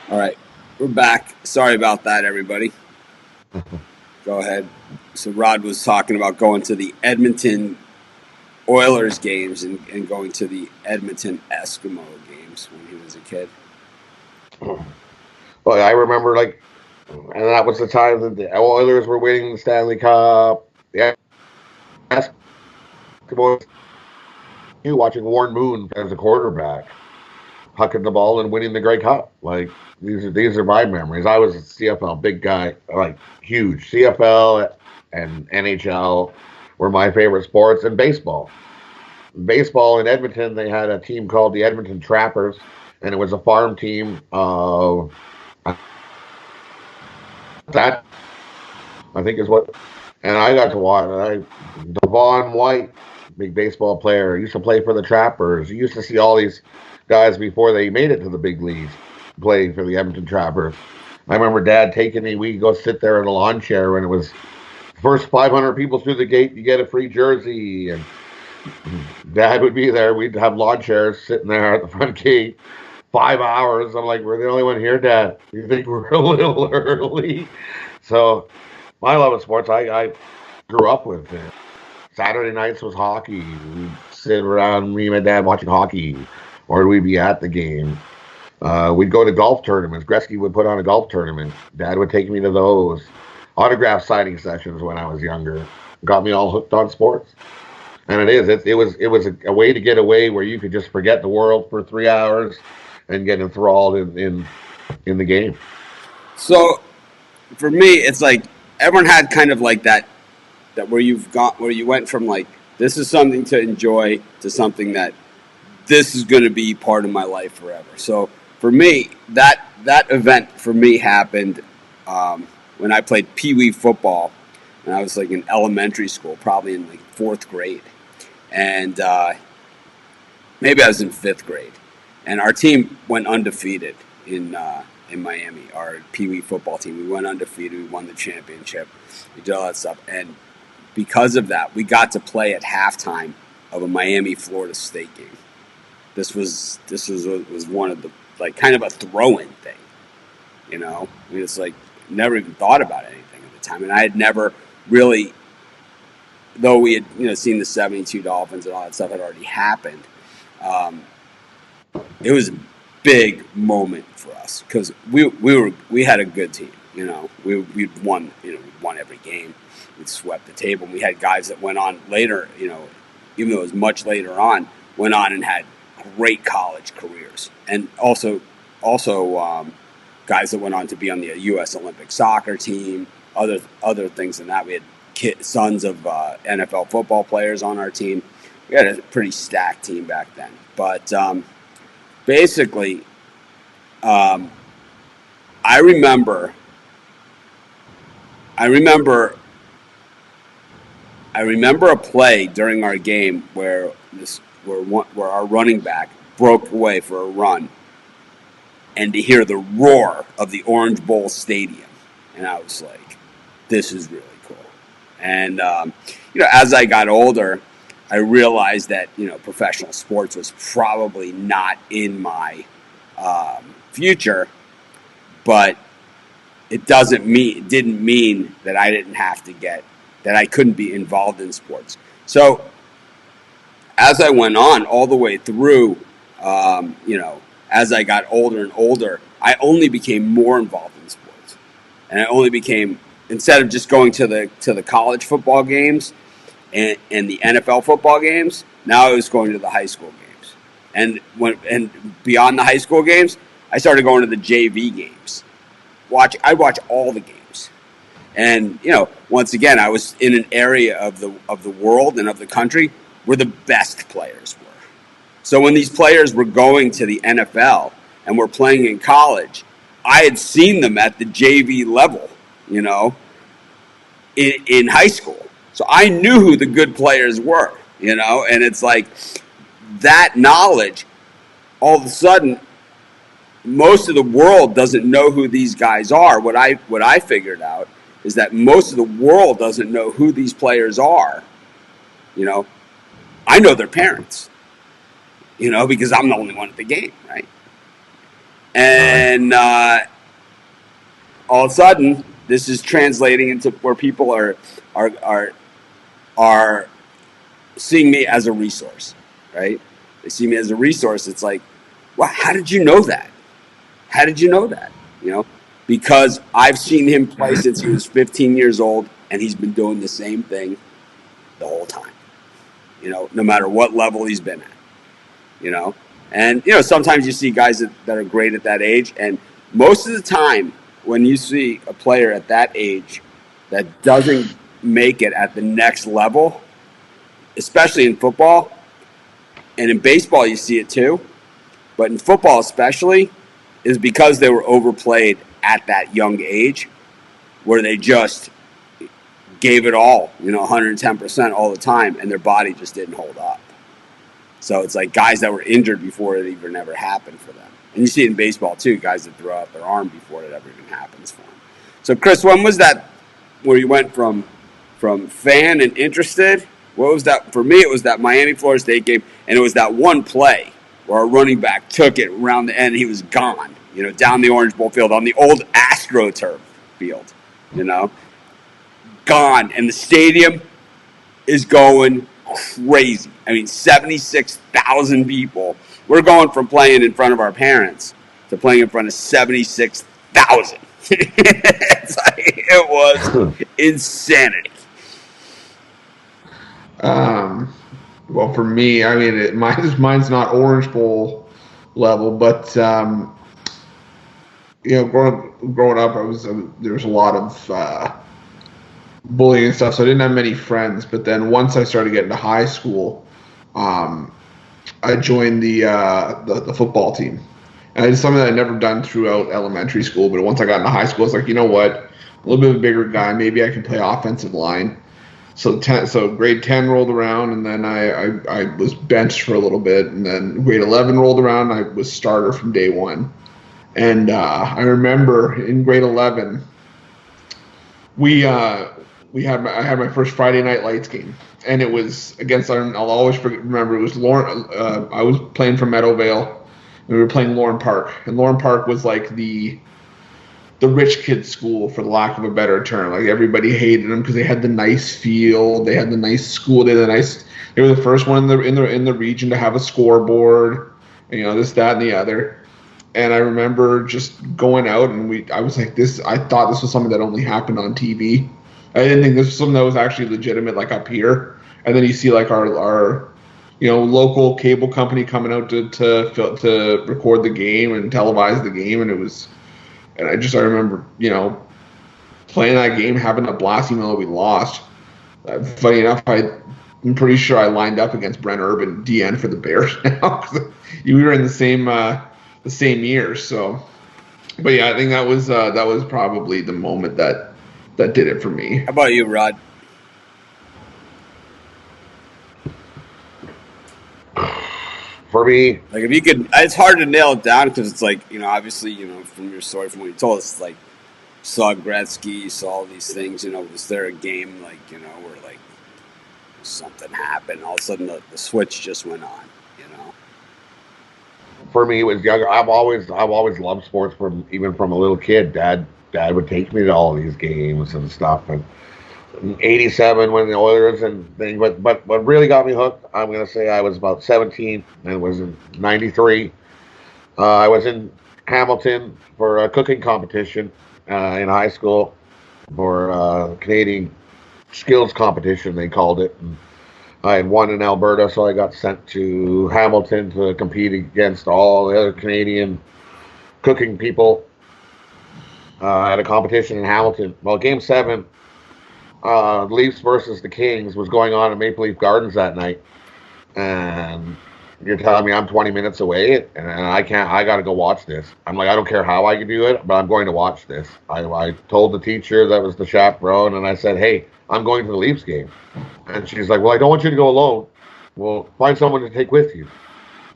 All right, we're back. Sorry about that, everybody. Go ahead. So Rod was talking about going to the Edmonton Oilers games and going to the Edmonton Eskimo games when he was a kid. But I remember and that was the time that the Oilers were winning the Stanley Cup. The Eskimos, you watching Warren Moon as a quarterback, hucking the ball and winning the Grey Cup. Like these are my memories. I was a CFL big guy, like huge. CFL and NHL were my favorite sports, and baseball. Baseball in Edmonton, they had a team called the Edmonton Trappers, and it was a farm team of that I think is what. And I got to watch. Devon White, big baseball player, used to play for the Trappers. You used to see all these guys before they made it to the big leagues playing for the Edmonton Trappers. I remember Dad taking me. We'd go sit there in a lawn chair when it was first 500 people through the gate. You get a free jersey, and Dad would be there. We'd have lawn chairs sitting there at the front gate. 5 hours. I'm like, we're the only one here, Dad. You think we're a little early? So my love of sports, I grew up with it. Saturday nights was hockey. We'd sit around, me and my dad, watching hockey, or we'd be at the game. We'd go to golf tournaments. Gretzky would put on a golf tournament. Dad would take me to those. Autograph signing sessions when I was younger got me all hooked on sports. And it was a way to get away where you could just forget the world for 3 hours and get enthralled in the game. So for me, it's like everyone had kind of like that where you went from like this is something to enjoy to something that this is going to be part of my life forever. So for me, that event for me happened when I played pee wee football, and I was like in elementary school, probably in like fourth grade, and maybe I was in fifth grade, and our team went undefeated in Miami. Our pee wee football team, we went undefeated. We won the championship. We did all that stuff, and because of that, we got to play at halftime of a Miami Florida State game. This was one of the like kind of a throw-in thing, you know. We just like never even thought about anything at the time, and I had never really, though we had seen the '72 Dolphins and all that stuff had already happened. Um, it was a big moment for us because we had a good team. We'd won we won every game. We'd swept the table. And we had guys that went on later. Even though it was much later on, went on and had great college careers, and also guys that went on to be on the U.S. Olympic soccer team. Other things than that. We had sons of NFL football players on our team. We had a pretty stacked team back then. But basically, um, I remember, I remember, I remember a play during our game where our running back broke away for a run, and to hear the roar of the Orange Bowl Stadium, and I was like, "This is really cool." And as I got older, I realized that professional sports was probably not in my future, but it didn't mean that I didn't have to get that I couldn't be involved in sports. So as I went on all the way through, as I got older and older, I only became more involved in sports, and I only became instead of just going to the college football games and the NFL football games. Now I was going to the high school games, and beyond the high school games, I started going to the JV games. I watch all the games, and once again, I was in an area of the world and of the country where the best players were. So when these players were going to the NFL and were playing in college, I had seen them at the JV level, you know, in high school. So I knew who the good players were, and it's like that knowledge, all of a sudden, most of the world doesn't know who these guys are. What I figured out is that most of the world doesn't know who these players are. You know, I know their parents, because I'm the only one at the game, right? And all of a sudden, this is translating into where people are seeing me as a resource, right? They see me as a resource. It's like, wow, how did you know that? How did you know that? You know, because I've seen him play since he was 15 years old, and he's been doing the same thing the whole time. You know, no matter what level he's been at. You know, and you know sometimes you see guys that are great at that age, and most of the time when you see a player at that age that doesn't make it at the next level, especially in football, and in baseball you see it too, but in football especially, is because they were overplayed at that young age, where they just gave it all, you know, 110% all the time, and their body just didn't hold up. So it's like guys that were injured before it even ever happened for them. And you see it in baseball too, guys that throw out their arm before it ever even happens for them. So Chris, when was that where you went from fan and interested? What was that? For me, it was that Miami Florida State game, and it was that one play where our running back took it around the end, he was gone, you know, down the Orange Bowl field on the old AstroTurf field, you know, gone. And the stadium is going crazy. I mean, 76,000 people. We're going from playing in front of our parents to playing in front of 76,000. It was insanity. Well, for me, I mean, mine's not Orange Bowl level, but you know, growing up, there was a lot of bullying and stuff, so I didn't have many friends. But then once I started getting to high school, I joined the football team, and it's something that I'd never done throughout elementary school. But once I got into high school, I was like, you know what, a little bit of a bigger guy, maybe I can play offensive line. So grade 10 rolled around, and then I was benched for a little bit, and then grade 11 rolled around, and I was starter from day one. And I remember in grade 11, I had my first Friday Night Lights game, and it was against, I'll always remember, it was Lauren. I was playing for Meadowvale, and we were playing Lauren Park, and Lauren Park was like the rich kid school, for the lack of a better term. Like, everybody hated them because they had the nice field, they had the nice school, they were the first one in the region to have a scoreboard, and, you know, this, that, and the other. And I remember just going out, and I was like, I thought this was something that only happened on TV. I didn't think this was something that was actually legitimate, like up here. And then you see like our you know, local cable company coming out to record the game and televise the game, and I remember, you know, playing that game, having a blast, even though we lost. Funny enough, I'm pretty sure I lined up against Brent Urban, DN for the Bears now. We were in the same year. So, but yeah, I think that was probably the moment that did it for me. How about you, Rod? For me, like, if you could, it's hard to nail it down because it's like, you know, obviously, you know, from your story, from what you told us, it's like, you saw Gretzky, you saw all these things, you know, was there a game, like, you know, where like something happened, all of a sudden the switch just went on, you know? For me, it was younger. I've always loved sports even from a little kid. Dad would take me to all these games and stuff, and in '87 when the Oilers and thing, but what really got me hooked, I'm gonna say I was about 17, and it was in '93. I was in Hamilton for a cooking competition in high school, for Canadian skills competition they called it. And I had won in Alberta, so I got sent to Hamilton to compete against all the other Canadian cooking people at a competition in Hamilton. Well, Game 7. Leafs versus the Kings was going on at Maple Leaf Gardens that night, and you're telling me I'm 20 minutes away, and I got to go watch this. I'm like, I don't care how I can do it, but I'm going to watch this. I told the teacher that was the chaperone, and I said, hey, I'm going to the Leafs game. And she's like, well, I don't want you to go alone. Well, find someone to take with you.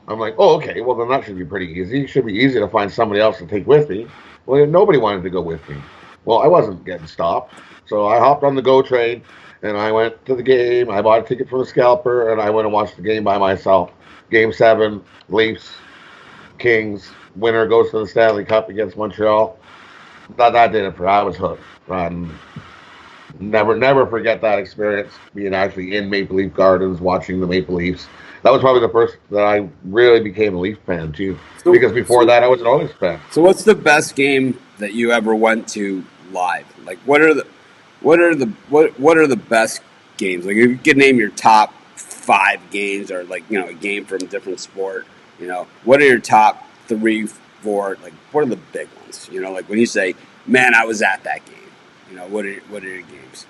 I'm like, oh, okay, well, then that should be pretty easy. It should be easy to find somebody else to take with me. Well, nobody wanted to go with me. Well, I wasn't getting stopped. So I hopped on the GO train, and I went to the game. I bought a ticket from the scalper, and I went and watched the game by myself. Game 7, Leafs, Kings. winner goes to the Stanley Cup against Montreal. That did it for. I was hooked. Never forget that experience being actually in Maple Leaf Gardens watching the Maple Leafs. That was probably the first that I really became a Leaf fan too. Because before that, I was an Oilers fan. So, what's the best game that you ever went to live? Like, what are the best games? Like, if you could name your top 5 games, or like a game from a different sport. What are your top 3, 4? Like, what are the big ones? Like when you say, "Man, I was at that game." What are your games?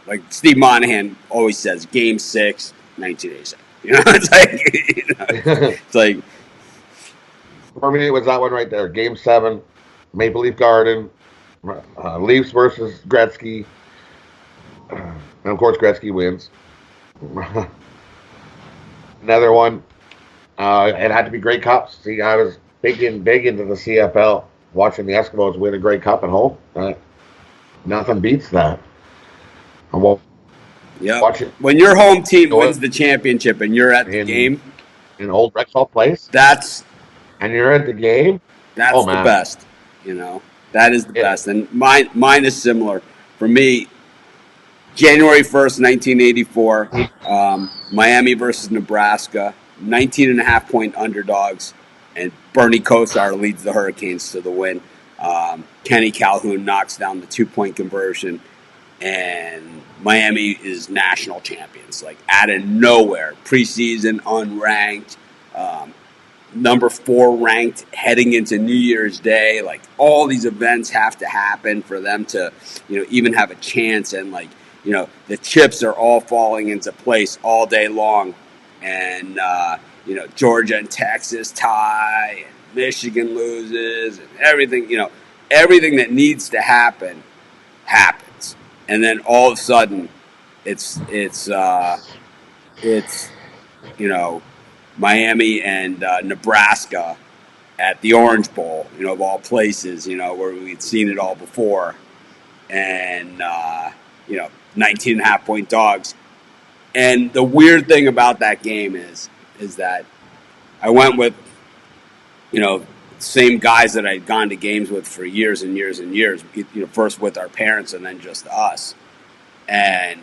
Like Steve Monahan always says, Game 6, 1987. It's like it's like. For me, it was that one right there. Game 7, Maple Leaf Garden, Leafs versus Gretzky, and of course Gretzky wins. Another one. It had to be Grey Cups. See, I was big into the CFL, watching the Eskimos win a Grey Cup at home. Nothing beats that. Yeah. When your home team wins the championship and you're at the game in Old Rexall Place, and you're at the game. That's the best. That is the best. And mine is similar. For me, January 1st, 1984, Miami versus Nebraska, 19.5-point underdogs, and Bernie Kosar leads the Hurricanes to the win. Kenny Calhoun knocks down the 2-point conversion, and Miami is national champions. Like, out of nowhere, preseason, unranked, number 4 ranked heading into New Year's Day. Like, all these events have to happen for them to, even have a chance. And the chips are all falling into place all day long. And, Georgia and Texas tie, and Michigan loses, and everything, everything that needs to happen happens. And then all of a sudden, it's Miami and Nebraska at the Orange Bowl, of all places, where we'd seen it all before. And, 19.5-point dogs. And the weird thing about that game is that I went with, same guys that I'd gone to games with for years and years and years, first with our parents and then just us. And,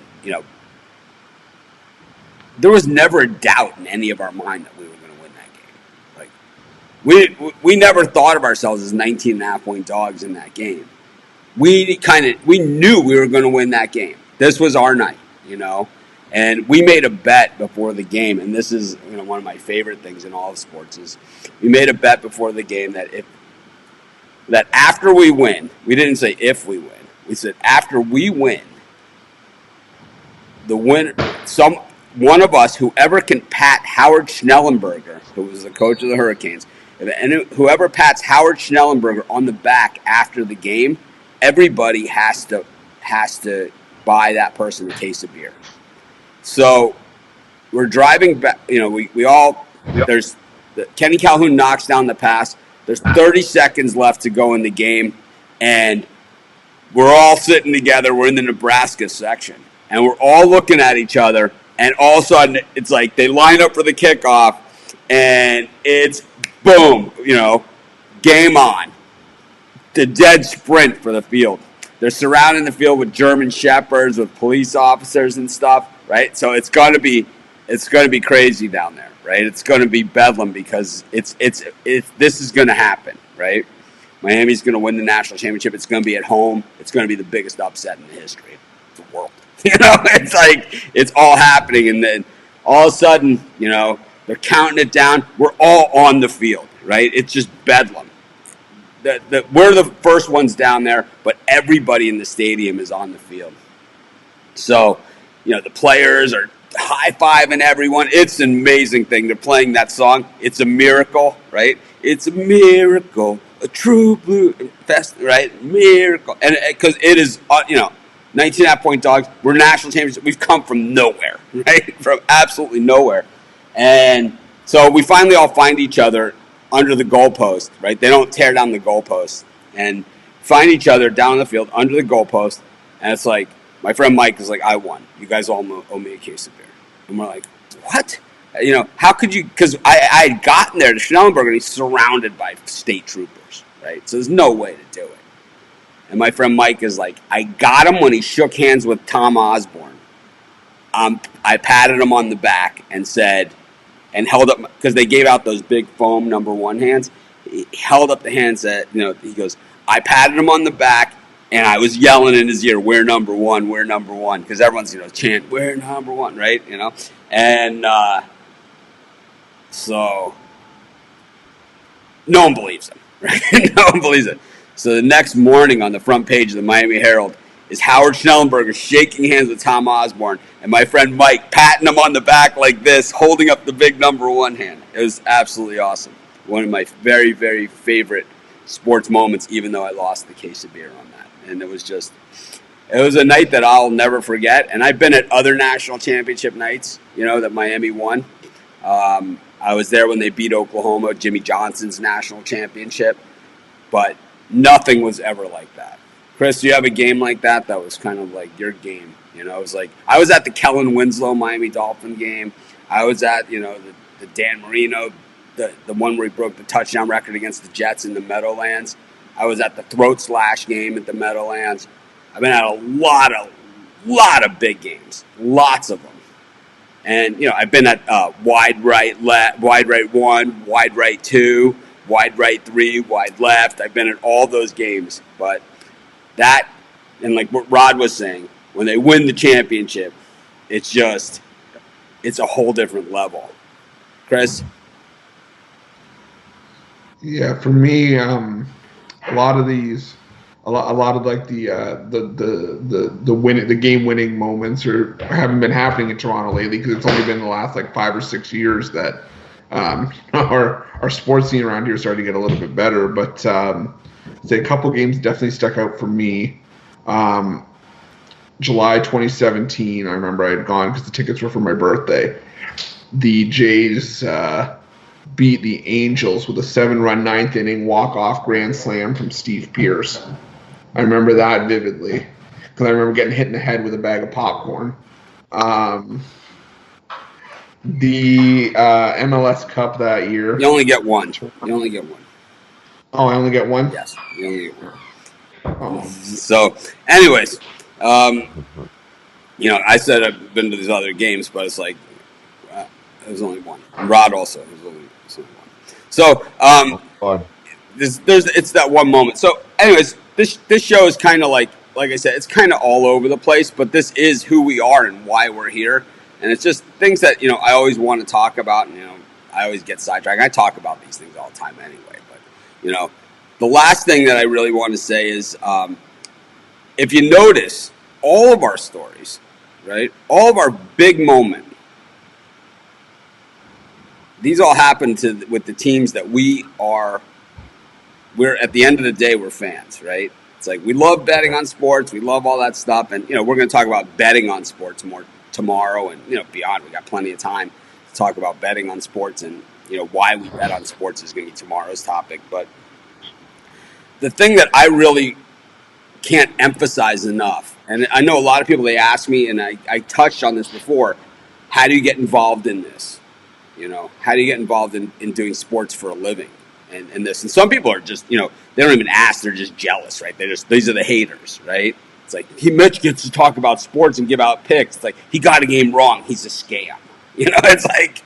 there was never a doubt in any of our mind that we were going to win that game. Like, we never thought of ourselves as 19.5-point dogs in that game. We knew we were going to win that game. This was our night, And we made a bet before the game, and this is one of my favorite things in all of sports is we made a bet before the game that after we win, we didn't say if we win, we said after we win, the winner, one of us, whoever can pat Howard Schnellenberger, who was the coach of the Hurricanes, and whoever pats Howard Schnellenberger on the back after the game, everybody has to buy that person a case of beer. So we're driving back. There's Kenny Calhoun knocks down the pass. There's 30 seconds left to go in the game, and we're all sitting together. We're in the Nebraska section, and we're all looking at each other. And all of a sudden, it's like they line up for the kickoff, and it's boom, game on. The dead sprint for the field. They're surrounding the field with German shepherds, with police officers and stuff, right? So it's going to be crazy down there, right? It's going to be bedlam because it's this is going to happen, right? Miami's going to win the national championship. It's going to be at home. It's going to be the biggest upset in the history of the world. It's like it's all happening, and then all of a sudden, they're counting it down. We're all on the field, right? It's just bedlam. We're the first ones down there, but everybody in the stadium is on the field. So, the players are high-fiving everyone. It's an amazing thing. They're playing that song. It's a miracle, right? It's a miracle, a true blue fest, right? Miracle. And because it is, 19.5-point dogs. We're national champions. We've come from nowhere, right? From absolutely nowhere. And so we finally all find each other under the goalpost, right? They don't tear down the goalpost. And find each other down on the field under the goalpost. And it's like, my friend Mike is like, I won. You guys all owe me a case of beer. And we're like, what? How could you? Because I had gotten there to Schnellenberger, and he's surrounded by state troopers, right? So there's no way to do it. And my friend Mike is like, I got him when he shook hands with Tom Osborne. I patted him on the back and said, and held up, because they gave out those big foam #1 hands. He held up the hands that, he goes, I patted him on the back, and I was yelling in his ear, we're #1, we're #1, because everyone's, chant, we're #1, right? And so no one believes him, right? No one believes it. So the next morning on the front page of the Miami Herald is Howard Schnellenberger shaking hands with Tom Osborne, and my friend Mike patting him on the back like this, holding up the big #1 hand. It was absolutely awesome. One of my very, very favorite sports moments, even though I lost the case of beer on that. And it was a night that I'll never forget. And I've been at other national championship nights, that Miami won. I was there when they beat Oklahoma, Jimmy Johnson's national championship. But nothing was ever like that. Chris, do you have a game like that was kind of like your game? It was like, I was at the Kellen Winslow Miami Dolphin game. I was at, the Dan Marino, the one where he broke the touchdown record against the Jets in the Meadowlands. I was at the Throat Slash game at the Meadowlands. I've been at a lot of big games, lots of them. And, I've been at wide right 1, wide right 2, wide right 3, wide left. I've been at all those games. But that, and like what Rod was saying, when they win the championship, it's a whole different level. Chris? Yeah, for me, a lot of like the game winning moments haven't been happening in Toronto lately, because it's only been the last like 5 or 6 years that our sports scene around here started to get a little bit better. But say a couple games definitely stuck out for me. July 2017, I remember I had gone because the tickets were for my birthday. The Jays beat the Angels with a 7-run 9th inning walk-off grand slam from Steve Pearce. I remember that vividly because I remember getting hit in the head with a bag of popcorn. The MLS Cup that year. You only get one. Oh, I only get one? Yes, you only get one. Oh. So, anyways, I said I've been to these other games, but it's like, there's only one. Rod also. There's only one. So, it's that one moment. So, anyways, this show is kind of like I said, it's kind of all over the place, but this is who we are and why we're here. And it's just things that, I always want to talk about, and, I always get sidetracked. I talk about these things all the time anyway, but, the last thing that I really want to say is, if you notice, all of our stories, right, all of our big moments, these all happen with the teams that we're at the end of the day, we're fans, right? It's like we love betting on sports. We love all that stuff. And, we're going to talk about betting on sports more tomorrow and, beyond. We got plenty of time to talk about betting on sports and, why we bet on sports is going to be tomorrow's topic. But the thing that I really can't emphasize enough, and I know a lot of people, they ask me, and I touched on this before, how do you get involved in this? How do you get involved in doing sports for a living and this? And some people are just, they don't even ask. They're just jealous, right? These are the haters, right? It's like, Mitch gets to talk about sports and give out picks. It's like, he got a game wrong. He's a scam. It's like,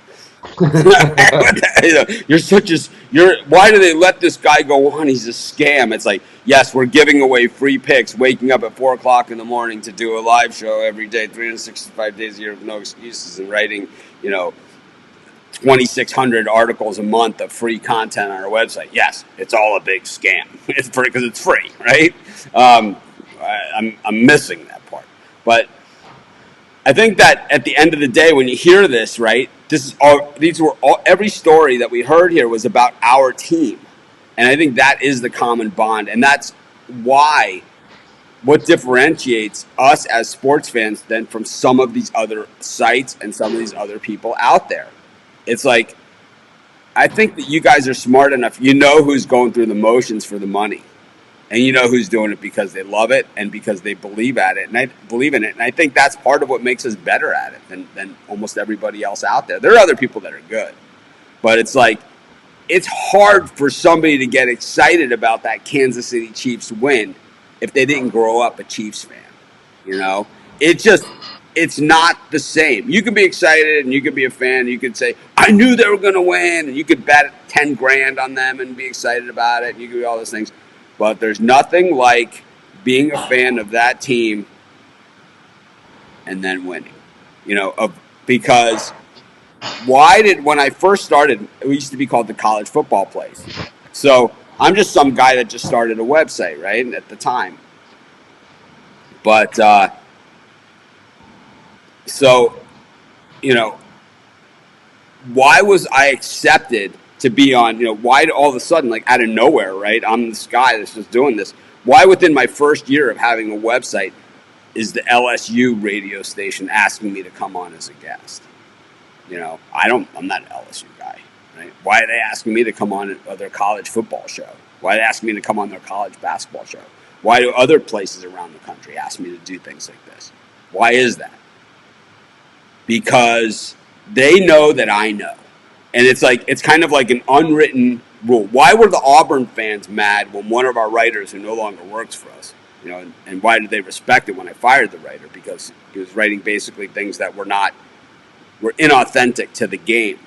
why do they let this guy go on? He's a scam. It's like, yes, we're giving away free picks, waking up at 4 o'clock in the morning to do a live show every day, 365 days a year with no excuses, and writing, 2,600 articles a month of free content on our website. Yes, it's all a big scam. It's free because it's free, right? I'm missing that part. But I think that at the end of the day, when you hear this, right, every story that we heard here was about our team. And I think that is the common bond. And that's why what differentiates us as sports fans then from some of these other sites and some of these other people out there. It's like, I think that you guys are smart enough. You know who's going through the motions for the money. And you know who's doing it because they love it and because they believe in it. And I think that's part of what makes us better at it than almost everybody else out there. There are other people that are good, but it's like, it's hard for somebody to get excited about that Kansas City Chiefs win if they didn't grow up a Chiefs fan. You know, it's not the same. You can be excited and you can be a fan. And you could say, I knew they were going to win. And you could bet 10 grand on them and be excited about it. And you could do all those things. But there's nothing like being a fan of that team and then winning, because when I first started, it used to be called the College Football Place. So I'm just some guy that just started a website, right? At the time. But, why was I accepted to be on, why all of a sudden, like out of nowhere, right? I'm this guy that's just doing this. Why within my first year of having a website is the LSU radio station asking me to come on as a guest? I'm not an LSU guy, right? Why are they asking me to come on their college football show? Why are they asking me to come on their college basketball show? Why do other places around the country ask me to do things like this? Why is that? Because they know that I know. And it's kind of like an unwritten rule. Why were the Auburn fans mad when one of our writers who no longer works for us, and why did they respect it when I fired the writer? Because he was writing basically things that were inauthentic to the game,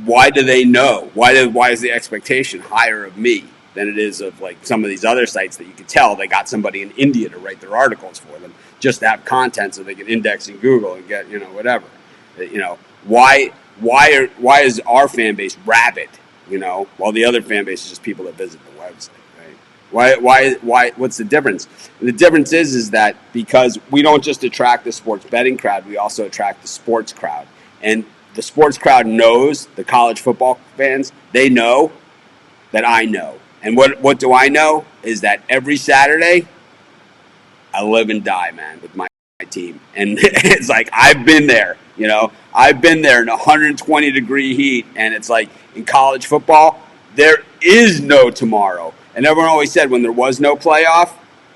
Why do they know? Why is the expectation higher of me than it is of like some of these other sites that you could tell they got somebody in India to write their articles for them just to have content so they can index in Google and get, whatever. Why is our fan base rabid, while the other fan base is just people that visit the website, right? Why what's the difference? And the difference is that because we don't just attract the sports betting crowd, we also attract the sports crowd. And the sports crowd knows, the college football fans, they know that I know. And what do I know is that every Saturday, I live and die, man, with my team. And it's like, I've been there, I've been there in 120-degree heat. And it's like, in college football, there is no tomorrow. And everyone always said when there was no playoff,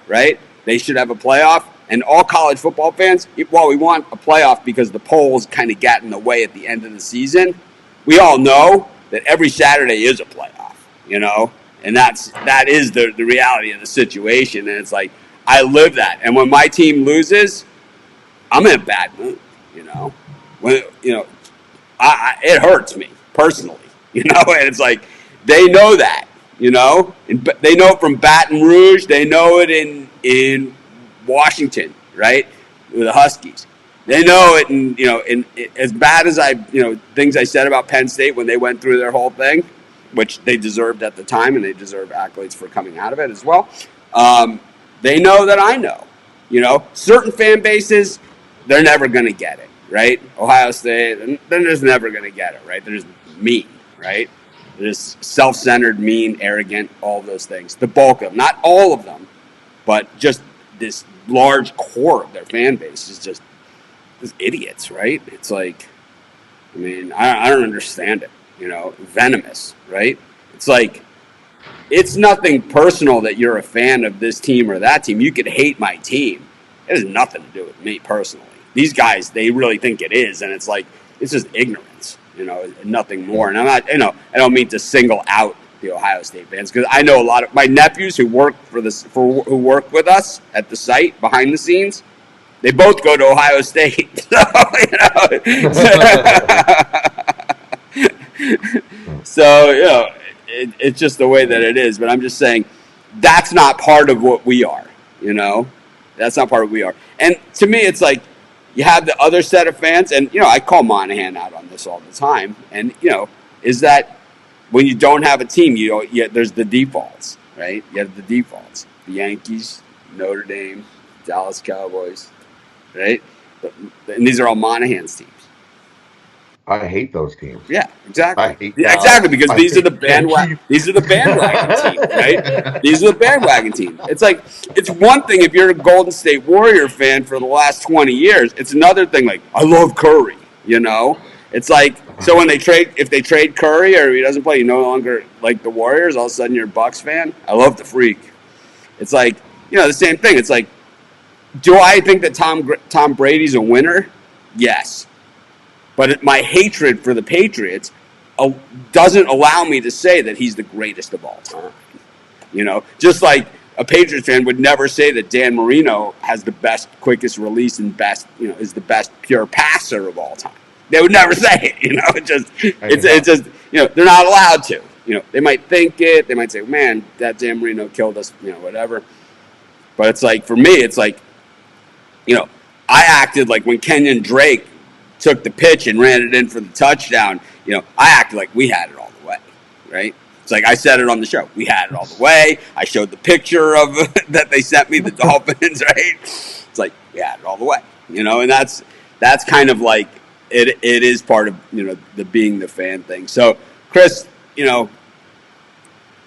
right, they should have a playoff. And all college football fans, while we want a playoff because the polls kind of got in the way at the end of the season, we all know that every Saturday is a playoff, And that is the reality of the situation. And it's like, I live that. And when my team loses, I'm in a bad mood, When it hurts me personally, And it's like, they know that, And they know it from Baton Rouge. They know it in Washington, right? With the Huskies. They know it, and as bad as things I said about Penn State when they went through their whole thing, which they deserved at the time, and they deserve accolades for coming out of it as well. They know that I know. Certain fan bases, they're never going to get it, right? Ohio State, they're just never going to get it, right? They're just mean, right? They're just self-centered, mean, arrogant, all of those things. The bulk of them, not all of them, but just this large core of their fan base is just idiots, right? It's like, I don't understand it. Venomous, right? It's like, it's nothing personal that you're a fan of this team or that team. You could hate my team. It has nothing to do with me personally. These guys, they really think it is, and it's like, it's just ignorance, nothing more. And I'm not, I don't mean to single out the Ohio State fans because I know a lot of my nephews who work who work with us at the site behind the scenes. They both go to Ohio State, So, it's just the way that it is. But I'm just saying that's not part of what we are, That's not part of what we are. And to me, it's like you have the other set of fans. And, I call Monahan out on this all the time. And, is that when you don't have a team, there's the defaults, right? You have the defaults. The Yankees, Notre Dame, Dallas Cowboys, right? And these are all Monahan's teams. I hate those teams. Yeah, exactly. Exactly, because these are the bandwagon teams, right? These are the bandwagon teams. It's like, it's one thing if you're a Golden State Warrior fan for the last 20 years. It's another thing like, I love Curry, It's like, so when if they trade Curry or he doesn't play, you no longer like the Warriors. All of a sudden, you're a Bucks fan. I love the freak. It's like, the same thing. It's like, do I think that Tom Brady's a winner? Yes, but my hatred for the Patriots doesn't allow me to say that he's the greatest of all time. Just like a Patriots fan would never say that Dan Marino has the best, quickest release and best, is the best pure passer of all time. They would never say it. It's just they're not allowed to. They might think it. They might say, "Man, that Dan Marino killed us." Whatever. But it's like, for me, it's like, I acted like when Kenyon Drake took the pitch and ran it in for the touchdown. I acted like we had it all the way, right? It's like I said it on the show. We had it all the way. I showed the picture of that they sent me, the Dolphins, right? It's like we had it all the way, and that's kind of like it is part of the being the fan thing. So, Chris,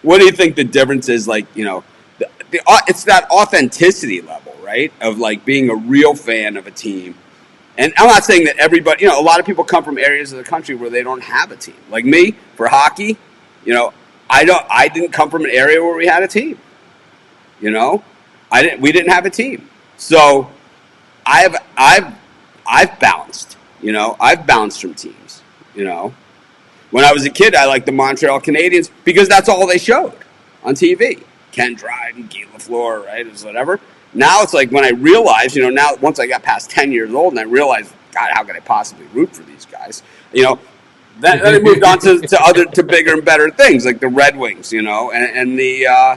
what do you think the difference is? Like, it's that authenticity level, right? Of like being a real fan of a team. And I'm not saying that everybody, a lot of people come from areas of the country where they don't have a team. Like me, for hockey, I didn't come from an area where we had a team. We didn't have a team. So I've bounced, I've bounced from teams, When I was a kid, I liked the Montreal Canadiens because that's all they showed on TV. Ken Dryden, Guy Lafleur, right? It was whatever. Now it's like when I realized, now once I got past 10 years old and I realized, God, how could I possibly root for these guys? Then it moved on to bigger and better things like the Red Wings, and the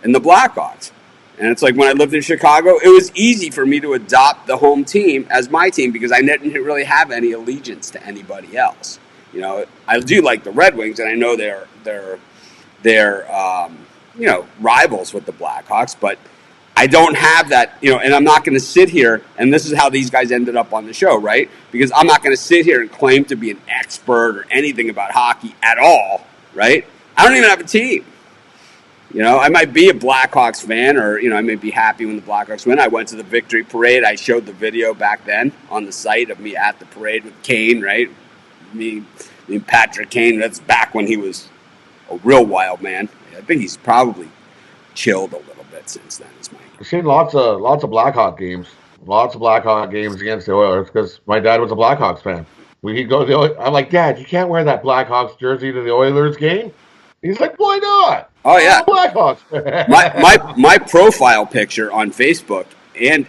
Blackhawks. And it's like when I lived in Chicago, it was easy for me to adopt the home team as my team because I didn't really have any allegiance to anybody else. I do like the Red Wings, and I know they're rivals with the Blackhawks, but I don't have that, and I'm not going to sit here, and this is how these guys ended up on the show, right? Because I'm not going to sit here and claim to be an expert or anything about hockey at all, right? I don't even have a team. I might be a Blackhawks fan, or, I may be happy when the Blackhawks win. I went to the victory parade. I showed the video back then on the site of me at the parade with Kane, right? Me and Patrick Kane. That's back when he was a real wild man. I think he's probably chilled a little bit since then. I've seen lots of Blackhawk games. Lots of Blackhawk games against the Oilers because my dad was a Blackhawks fan. He'd go to the Oilers. I'm like, Dad, you can't wear that Blackhawks jersey to the Oilers game. He's like, why not? Oh yeah, Blackhawks. my profile picture on Facebook and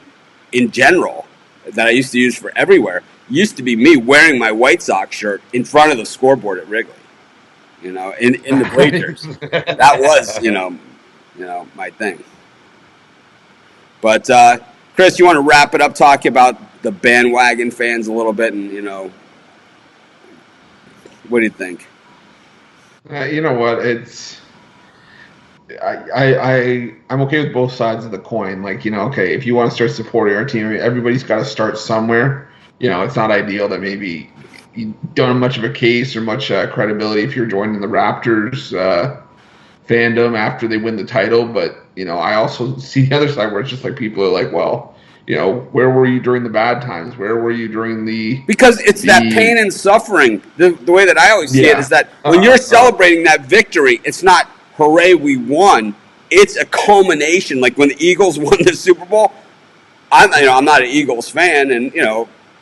in general that I used to use for everywhere used to be me wearing my White Sox shirt in front of the scoreboard at Wrigley. In the bleachers. That was my thing. But Chris, you want to wrap it up, talking about the bandwagon fans a little bit, and what do you think? You know what? It's I'm okay with both sides of the coin. Like, okay, if you want to start supporting our team, everybody's got to start somewhere. It's not ideal that maybe you don't have much of a case or much credibility if you're joining the Raptors fandom after they win the title. But, I also see the other side where it's just like people are like, well, where were you during the bad times? Where were you during the... Because it's that pain and suffering. The way that I always see it is that when you're celebrating that victory, it's not, hooray, we won. It's a culmination. Like when the Eagles won the Super Bowl, I'm not an Eagles fan, and,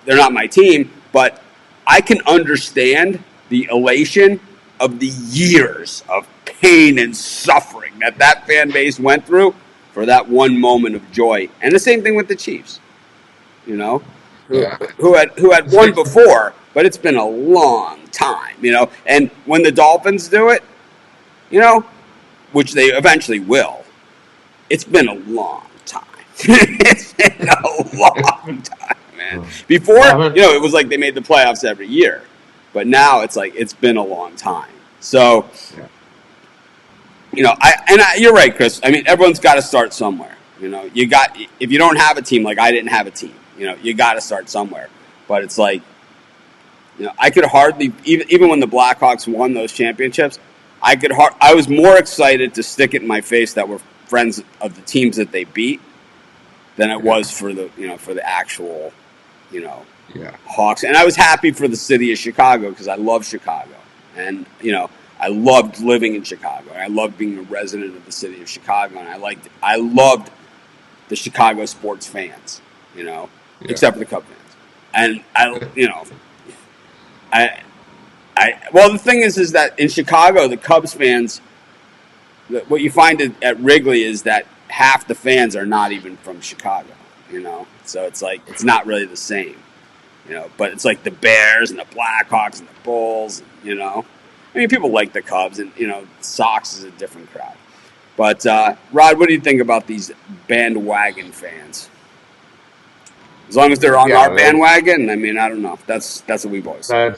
they're not my team, but I can understand the elation of the years of pain and suffering that fan base went through for that one moment of joy. And the same thing with the Chiefs, who had won before, but it's been a long time, and when the Dolphins do it, which they eventually will, it's been a long time. It's been a long time, man. Before, it was like they made the playoffs every year, but now it's like it's been a long time. So, you're right, Chris. I mean, everyone's got to start somewhere. If you don't have a team, like I didn't have a team, you got to start somewhere. But it's like, I could hardly, even when the Blackhawks won those championships, I was more excited to stick it in my face that we're friends of the teams that they beat than it was for the, for the actual Yeah. Hawks. And I was happy for the city of Chicago because I love Chicago. And, I loved living in Chicago. I loved being a resident of the city of Chicago. And I loved the Chicago sports fans, except for the Cub fans. And well, the thing is that in Chicago, the Cubs fans, what you find at Wrigley is that half the fans are not even from Chicago, so it's like, it's not really the same, but it's like the Bears and the Blackhawks and the Bulls, I mean, people like the Cubs, and, Sox is a different crowd. But, Rod, what do you think about these bandwagon fans? As long as they're on our bandwagon, I mean, I don't know. That's what we've always said.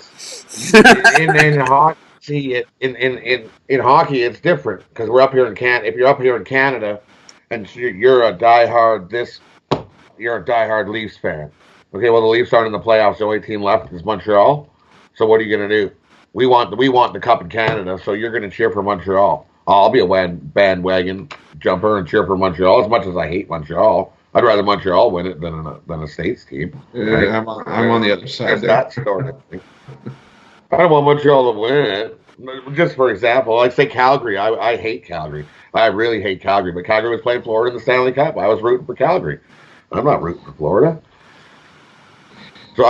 In hockey, in hockey, it's different because we're up here in Canada. If you're up here in Canada, and you're a diehard Leafs fan. Okay, well, the Leafs aren't in the playoffs. The only team left is Montreal. So what are you going to do? We want the cup in Canada, so you're going to cheer for Montreal. I'll be a bandwagon jumper and cheer for Montreal as much as I hate Montreal. I'd rather Montreal win it than a States team. Right? I'm on the other side. That sort of thing. I don't want Montreal to win it. Just for example, like say Calgary. I hate Calgary. I really hate Calgary. But Calgary was playing Florida in the Stanley Cup. I was rooting for Calgary. I'm not rooting for Florida. So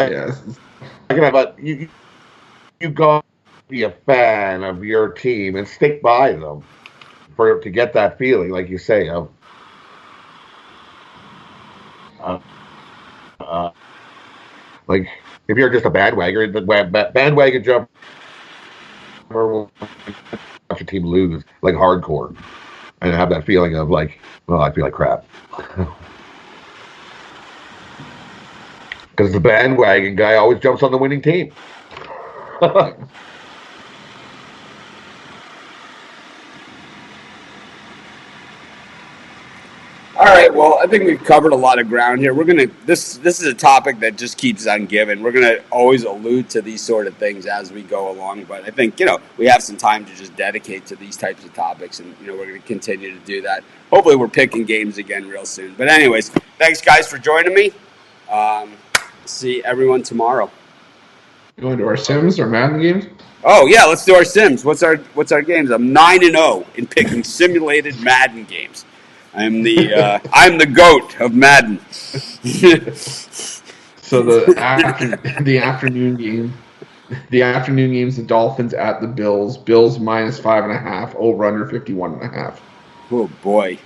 but you got to be a fan of your team and stick by them to get that feeling, like you say, of like if you're just a bandwagon jumper will watch a team lose like hardcore and have that feeling of like, oh, I feel like crap. Because the bandwagon guy always jumps on the winning team. All right, well, I think we've covered a lot of ground here. This is a topic that just keeps on giving. We're gonna always allude to these sort of things as we go along, but I think we have some time to just dedicate to these types of topics, and we're gonna continue to do that. Hopefully, we're picking games again real soon. But anyways, thanks guys for joining me. See everyone tomorrow. You going to our Sims or Madden games? Oh yeah, let's do our Sims. What's our games? I'm 9-0 in picking simulated Madden games. I'm the GOAT of Madden. So the afternoon game, the Dolphins at the Bills. Bills minus 5.5. Over under 51.5. Oh boy.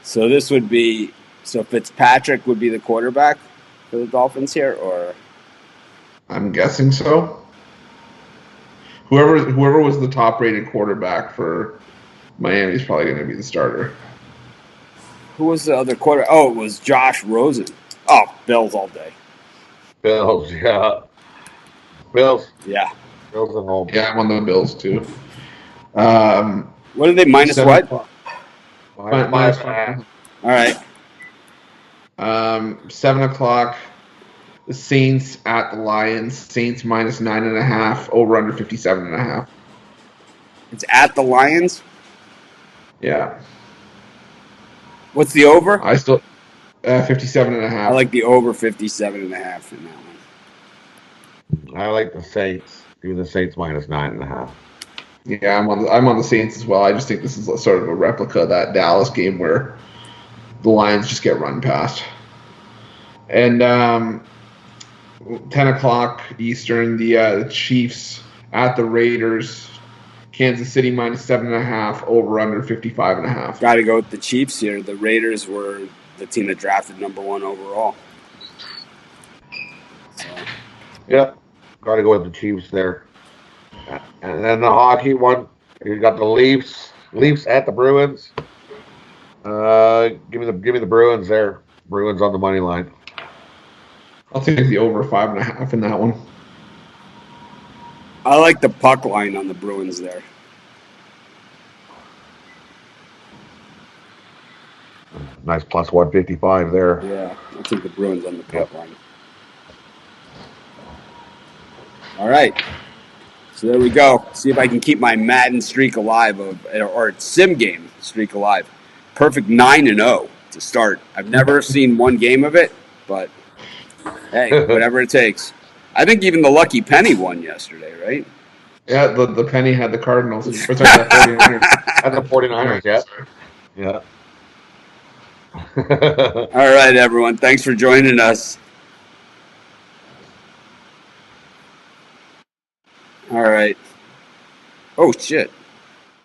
So this would be Fitzpatrick would be the quarterback for the Dolphins here, or I'm guessing so. Whoever was the top rated quarterback for Miami is probably going to be the starter. Who was the other quarter? Oh, it was Josh Rosen. Oh, Bills all day. Bills, yeah. Bills. Yeah. Bills at home. Yeah, I'm on the Bills too. What are they, minus what? Minus 5. All right. 7 o'clock. The Saints at the Lions. Saints minus 9.5. Over under 57.5. It's at the Lions? Yeah. What's the over? I still 57.5. I like the over 57.5 in that one. I like the Saints. Give me the Saints minus 9.5. Yeah, I'm on the Saints as well. I just think this is sort of a replica of that Dallas game where the Lions just get run past. And 10 o'clock Eastern, the Chiefs at the Raiders. Kansas City minus 7.5, over under 55.5. Got to go with the Chiefs here. The Raiders were the team that drafted number 1 overall. So. Yeah, got to go with the Chiefs there. And then the hockey one, you got the Leafs at the Bruins. Give me the Bruins there. Bruins on the money line. I'll take the over 5.5 in that one. I like the puck line on the Bruins there. Nice plus 155 there. Yeah, I'll take the Bruins on the puck line. All right. So there we go. See if I can keep my Madden streak alive, or sim game streak alive. Perfect 9-0 to start. I've never seen one game of it, but Hey, whatever it takes. I think even the Lucky Penny won yesterday, right? Yeah, the penny had the Cardinals. Or sorry, the 49ers. At the 49ers, yeah. All right, everyone. Thanks for joining us. All right. Oh, shit.